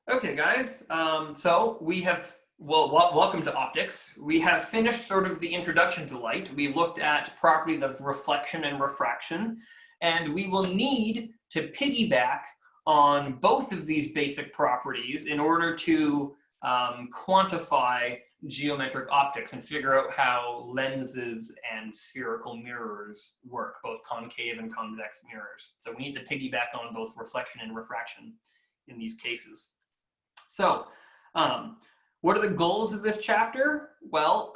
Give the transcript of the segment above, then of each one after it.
Okay, guys. So we have, welcome to optics. We have finished sort of the introduction to light. We've looked at properties of reflection and refraction, and we will need to piggyback on both of these basic properties in order to quantify geometric optics and figure out how lenses and spherical mirrors work, both concave and convex mirrors. So we need to piggyback on both reflection and refraction in these cases. So, what are the goals of this chapter? Well,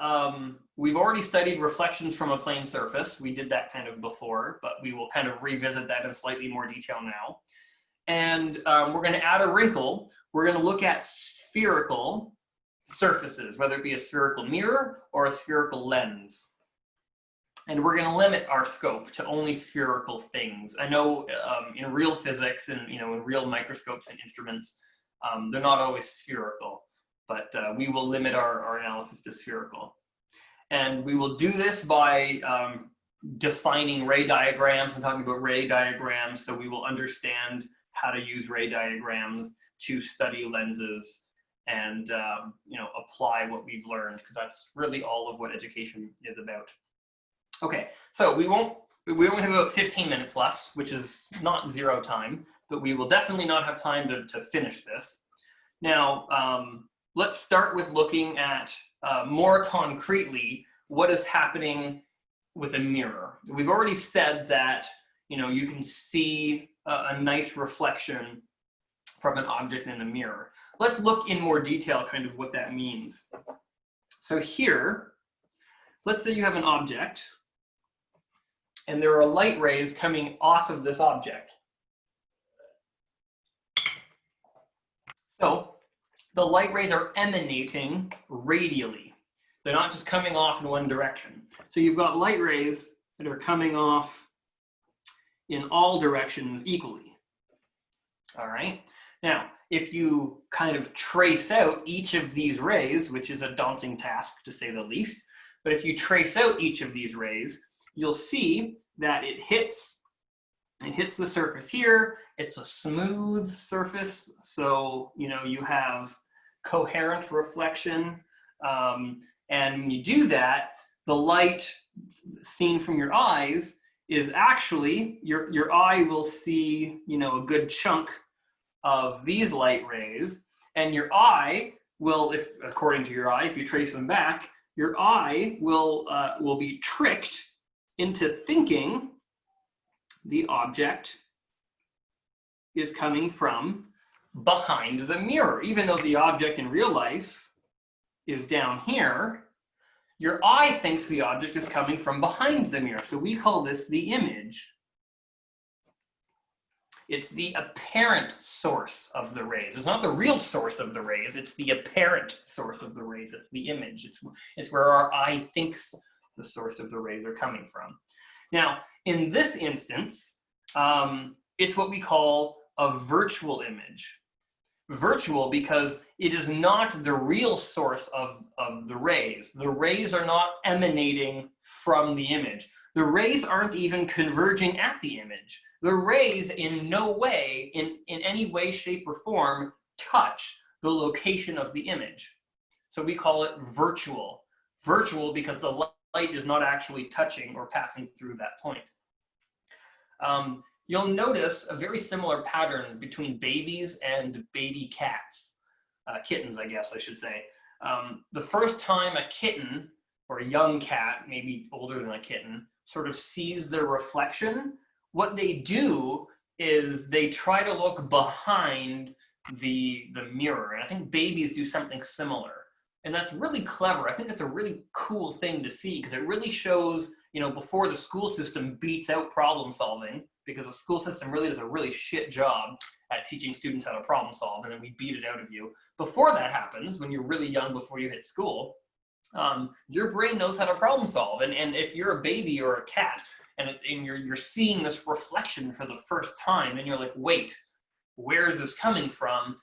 we've already studied reflections from a plane surface. We did that kind of before, but we will kind of revisit that in slightly more detail now. And we're going to add a wrinkle. We're going to look at spherical surfaces, whether it be a spherical mirror or a spherical lens. And we're going to limit our scope to only spherical things. I know in real physics and in real microscopes and instruments, they're not always spherical, but we will limit our analysis to spherical. And we will do this by defining ray diagrams and talking about ray diagrams, so we will understand how to use ray diagrams to study lenses and apply what we've learned, because that's really all of what education is about. Okay, so we only have about 15 minutes left, which is not zero time, but we will definitely not have time to finish this. Now, let's start with looking at more concretely what is happening with a mirror. We've already said that you can see a nice reflection from an object in a mirror. Let's look in more detail kind of what that means. So here, let's say you have an object and there are light rays coming off of this object. So the light rays are emanating radially. They're not just coming off in one direction. So you've got light rays that are coming off in all directions equally. All right. Now, if you kind of trace out each of these rays, which is a daunting task to say the least, but if you trace out each of these rays, you'll see that it hits the surface here. It's a smooth surface, so you have coherent reflection, and when you do that, the light seen from your eyes is actually your eye will see a good chunk of these light rays, and your eye will, according to your eye, if you trace them back, your eye will be tricked into thinking the object is coming from behind the mirror. Even though the object in real life is down here, your eye thinks the object is coming from behind the mirror. So we call this the image. It's the apparent source of the rays. It's not the real source of the rays, it's the apparent source of the rays. It's the image. It's where our eye thinks the source of the rays are coming from. Now, in this instance, it's what we call a virtual image. Virtual because it is not the real source of the rays. The rays are not emanating from the image. The rays aren't even converging at the image. The rays in no way, in any way, shape, or form, touch the location of the image. So we call it virtual. Virtual because the light is not actually touching or passing through that point. You'll notice a very similar pattern between babies and baby cats. Kittens, I guess I should say. The first time a kitten, or a young cat, maybe older than a kitten, sort of sees their reflection, what they do is they try to look behind the mirror. And I think babies do something similar. And that's really clever. I think that's a really cool thing to see, because it really shows, before the school system beats out problem solving, because the school system really does a really shit job at teaching students how to problem solve, and then we beat it out of you. Before that happens, when you're really young, before you hit school, your brain knows how to problem solve. And if you're a baby or a cat, and you're seeing this reflection for the first time, and you're like, wait, where is this coming from?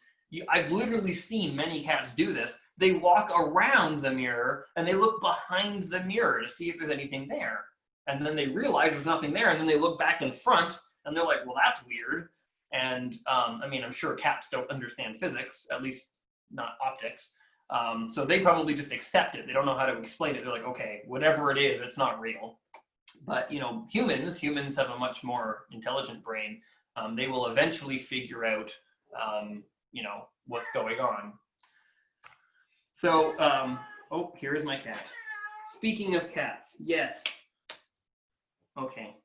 I've literally seen many cats do this. They walk around the mirror and they look behind the mirror to see if there's anything there. And then they realize there's nothing there, and then they look back in front and they're like, well, that's weird. And I mean, I'm sure cats don't understand physics, at least not optics. So they probably just accept it. They don't know how to explain it. They're like, okay, whatever it is, it's not real. But you know, humans have a much more intelligent brain. They will eventually figure out, you know, what's going on. So, oh, here is my cat. Speaking of cats, yes. Okay.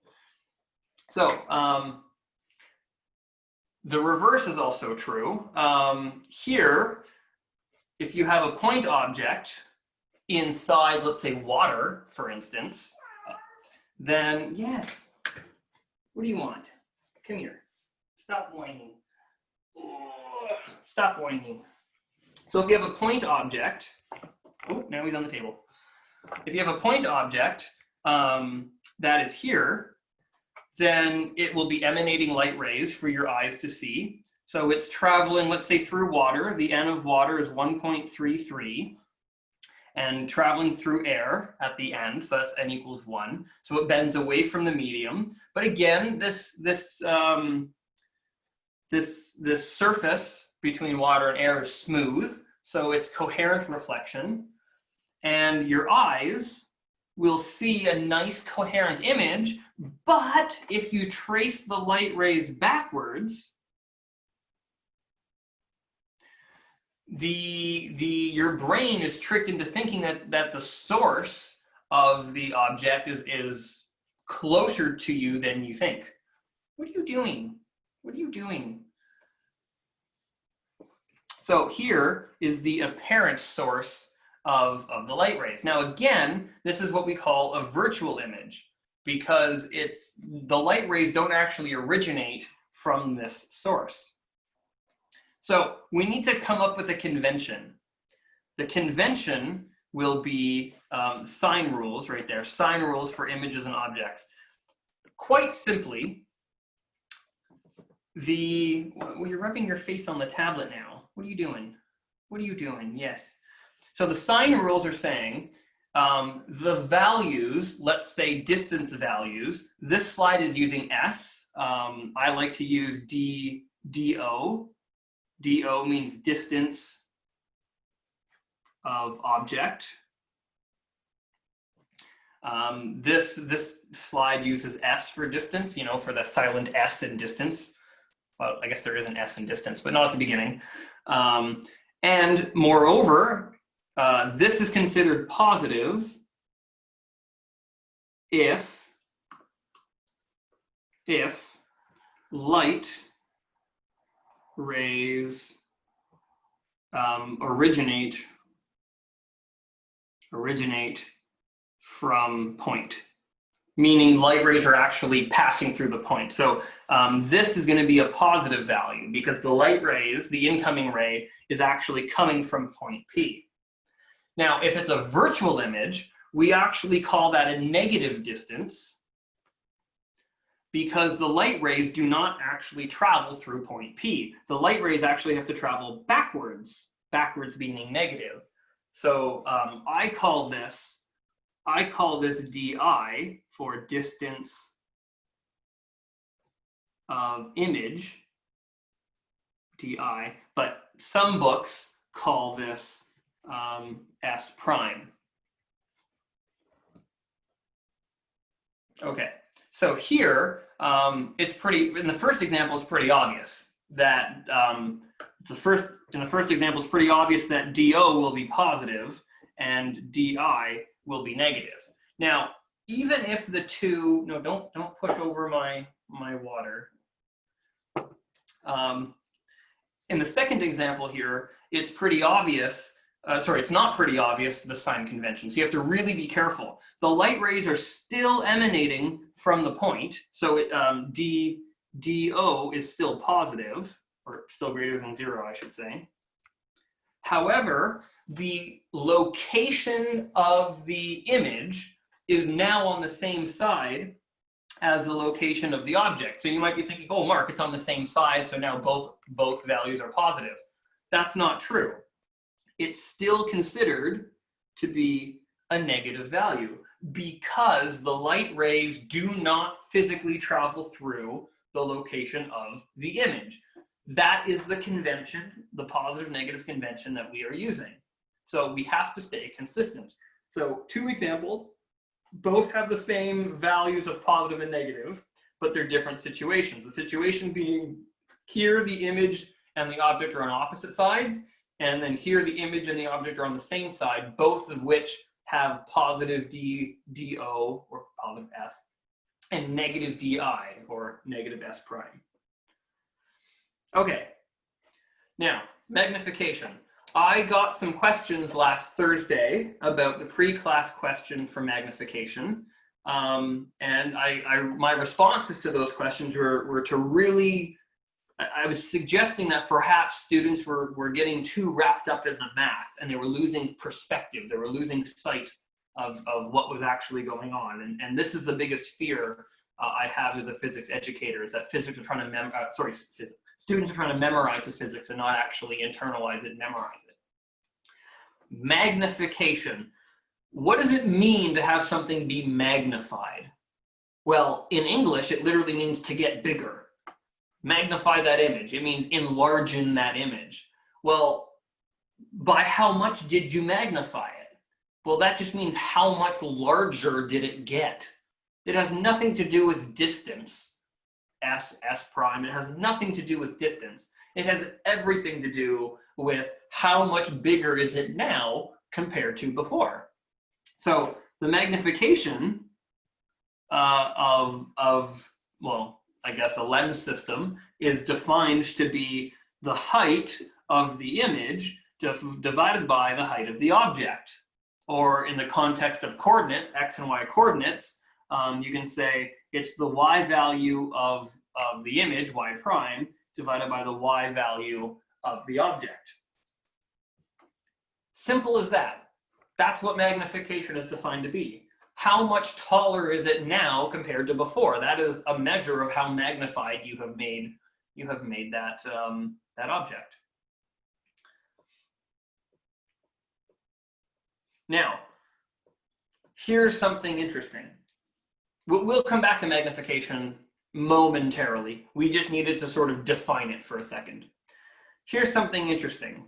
So, the reverse is also true. Here, if you have a point object inside, let's say, water, for instance, then yes. What do you want? Come here. Stop whining. Stop whining. So if you have a point object, oh, now he's on the table. If you have a point object that is here, then it will be emanating light rays for your eyes to see. So it's traveling, let's say, through water. The N of water is 1.33. And traveling through air at the end, so that's N equals 1. So it bends away from the medium. But again, this surface between water and air is smooth, so it's coherent reflection. And your eyes will see a nice coherent image, but if you trace the light rays backwards, your brain is tricked into thinking that the source of the object is closer to you than you think. What are you doing? What are you doing? So here is the apparent source of the light rays. Now again, this is what we call a virtual image, because the light rays don't actually originate from this source. So we need to come up with a convention. The convention will be sign rules right there, sign rules for images and objects. Quite simply, well, you're rubbing your face on the tablet now. What are you doing? What are you doing? Yes. So the sign rules are saying the values, let's say distance values, this slide is using S. I like to use DO. DO means distance of object. This slide uses S for distance, you know, for the silent S in distance. Well, I guess there is an S in distance, but not at the beginning. And moreover, this is considered positive if light rays originate from point, meaning light rays are actually passing through the point. So this is going to be a positive value because the light rays, the incoming ray, is actually coming from point P. Now, if it's a virtual image, we actually call that a negative distance because the light rays do not actually travel through point P. The light rays actually have to travel backwards, backwards meaning negative. So I call this DI for distance of image, DI, but some books call this S prime. Okay, so here, in the first example, it's pretty obvious that, in the first example, it's pretty obvious that DO will be positive and DI will be negative. Now, even if the two, no, don't push over my water. In the second example here, it's pretty obvious, it's not pretty obvious, the sign convention. So you have to really be careful. The light rays are still emanating from the point. So DO is still positive, or still greater than 0, I should say. However, the location of the image is now on the same side as the location of the object. So you might be thinking, oh, Mark, it's on the same side, so now both values are positive. That's not true. It's still considered to be a negative value because the light rays do not physically travel through the location of the image. That is the convention, the positive negative convention that we are using. So we have to stay consistent. So 2 examples, both have the same values of positive and negative, but they're different situations. The situation being here the image and the object are on opposite sides, and then here the image and the object are on the same side, both of which have positive DO, or positive S, and negative DI, or negative S prime. Okay, now magnification. I got some questions last Thursday about the pre-class question for magnification. And my responses to those questions were to really, I was suggesting that perhaps students were getting too wrapped up in the math and they were losing perspective. They were losing sight of what was actually going on. And this is the biggest fear I have as a physics educator, is that physics are trying to students are trying to memorize the physics and not actually internalize it and memorize it. Magnification. What does it mean to have something be magnified? Well, in English, it literally means to get bigger. Magnify that image. It means enlargen that image. Well, by how much did you magnify it? Well, that just means how much larger did it get? It has nothing to do with distance. S prime, it has nothing to do with distance. It has everything to do with how much bigger is it now compared to before. So the magnification of well, I guess a lens system is defined to be the height of the image divided by the height of the object. Or in the context of coordinates, X and Y coordinates, you can say it's the Y value of the image, Y prime, divided by the Y value of the object. Simple as that. That's what magnification is defined to be. How much taller is it now compared to before? That is a measure of how magnified you have made that, that object. Now, here's something interesting. We'll come back to magnification momentarily. We just needed to sort of define it for a second. Here's something interesting.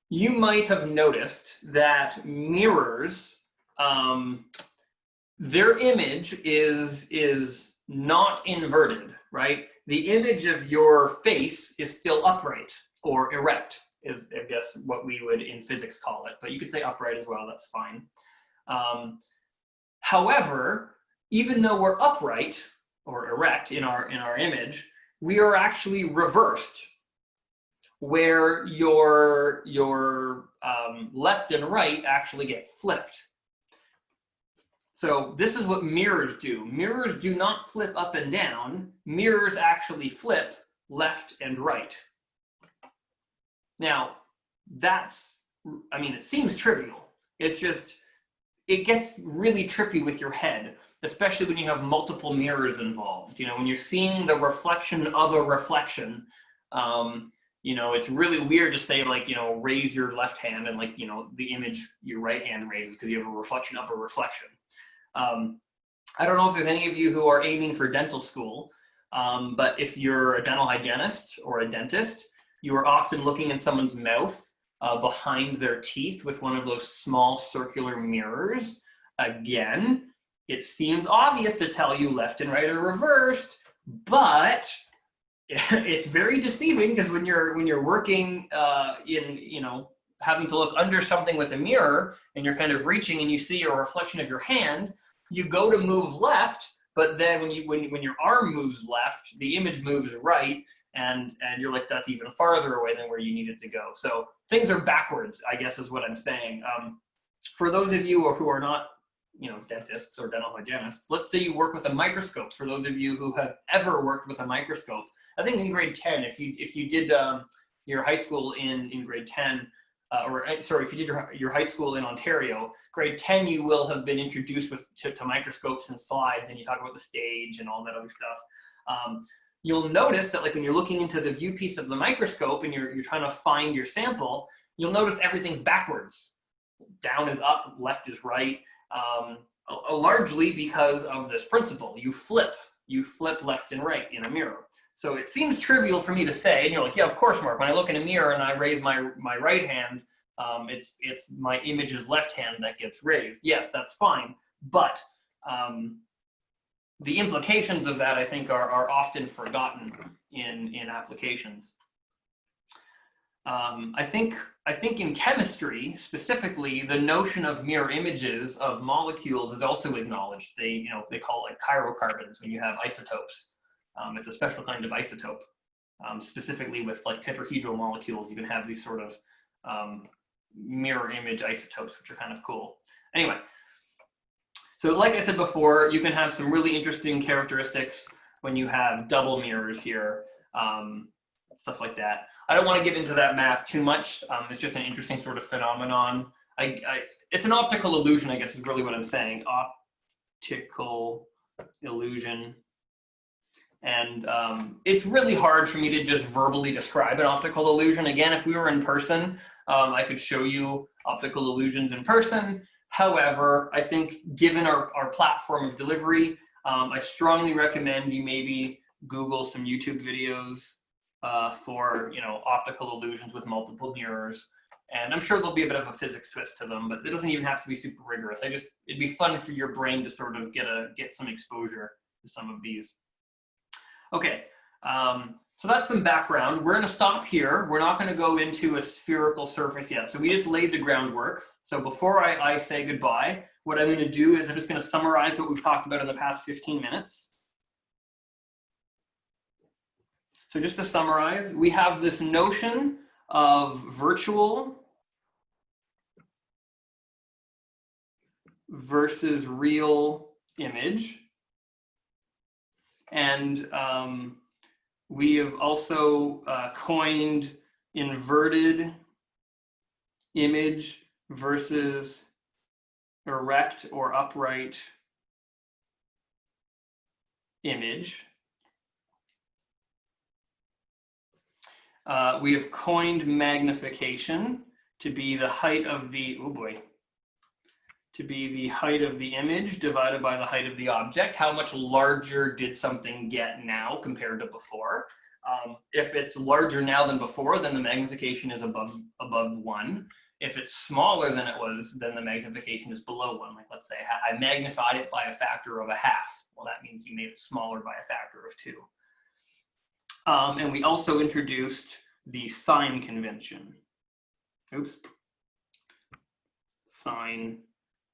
You might have noticed that mirrors, their image is not inverted, right? The image of your face is still upright or erect, is I guess what we would in physics call it, but you could say upright as well, that's fine. However, even though we're upright or erect in our image, we are actually reversed, where your left and right actually get flipped. So this is what mirrors do. Mirrors do not flip up and down. Mirrors actually flip left and right. Now, that's, I mean, it seems trivial. It's just, it gets really trippy with your head, especially when you have multiple mirrors involved. You know, when you're seeing the reflection of a reflection, you know, it's really weird to say, like, you know, raise your left hand and, like, you know, the image your right hand raises because you have a reflection of a reflection. I don't know if there's any of you who are aiming for dental school, but if you're a dental hygienist or a dentist, you are often looking in someone's mouth behind their teeth with one of those small circular mirrors. Again, it seems obvious to tell you left and right are reversed, but it's very deceiving, because when you're working in, you know, having to look under something with a mirror and you're kind of reaching and you see a reflection of your hand, you go to move left, but then when your arm moves left, the image moves right, and you're like, that's even farther away than where you need it to go. So things are backwards, I guess is what I'm saying. For those of you who are not, you know, dentists or dental hygienists, let's say you work with a microscope. For those of you who have ever worked with a microscope, I think in grade 10, if you did your high school in grade 10, sorry, if you did your high school in Ontario, grade 10, you will have been introduced to microscopes and slides, and you talk about the stage and all that other stuff. You'll notice that, like, when you're looking into the viewpiece of the microscope and you're trying to find your sample, you'll notice everything's backwards. Down is up, left is right, largely because of this principle. You flip you flip left and right in a mirror. So it seems trivial for me to say, and you're like, yeah, of course, Mark, when I look in a mirror and I raise my right hand, it's my image's left hand that gets raised. Yes, that's fine, but the implications of that, I think, are often forgotten in applications. I think in chemistry, specifically, the notion of mirror images of molecules is also acknowledged. They call it like chirocarbons when you have isotopes. It's a special kind of isotope. Specifically with like tetrahedral molecules, you can have these sort of mirror image isotopes, which are kind of cool. Anyway, so like I said before, you can have some really interesting characteristics when you have double mirrors here, stuff like that. I don't want to get into that math too much. It's just an interesting sort of phenomenon. It's an optical illusion, I guess is really what I'm saying. Optical illusion. And it's really hard for me to just verbally describe an optical illusion. Again, if we were in person, I could show you optical illusions in person. However, I think given our platform of delivery, I strongly recommend you maybe Google some YouTube videos for optical illusions with multiple mirrors. And I'm sure there'll be a bit of a physics twist to them, but it doesn't even have to be super rigorous. It'd be fun for your brain to sort of get some exposure to some of these. Okay, so that's some background. We're going to stop here. We're not going to go into a spherical surface yet. So we just laid the groundwork. So before I say goodbye, what I'm going to do is I'm just going to summarize what we've talked about in the past 15 minutes. So just to summarize, we have this notion of virtual versus real image. And we have also coined inverted image versus erect or upright image. We have coined magnification to be the height of the, to be the height of the image divided by the height of the object. How much larger did something get now compared to before? If it's larger now than before, then the magnification is above 1. If it's smaller than it was, then the magnification is below 1. Like let's say I magnified it by a factor of 1/2. Well, that means you made it smaller by a factor of 2. And we also introduced the sign convention. Sign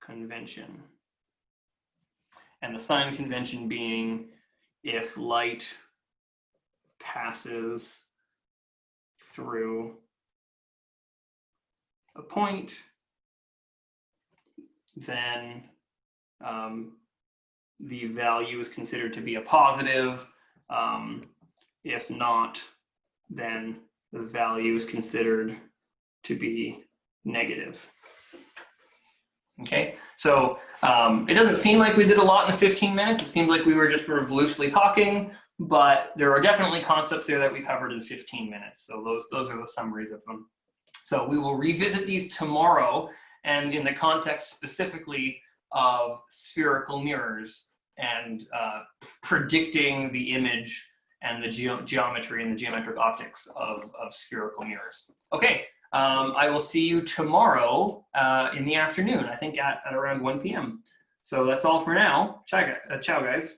convention. And the sign convention being if light passes through a point, then the value is considered to be a positive. If not, then the value is considered to be negative. Okay, so it doesn't seem like we did a lot in the 15 minutes. It seemed like we were just sort of loosely talking, but there are definitely concepts there that we covered in 15 minutes. So those are the summaries of them. So we will revisit these tomorrow, and in the context specifically of spherical mirrors and predicting the image and the geometry and the geometric optics of spherical mirrors. Okay, I will see you tomorrow in the afternoon, I think at around 1 p.m. So that's all for now. Ciao guys.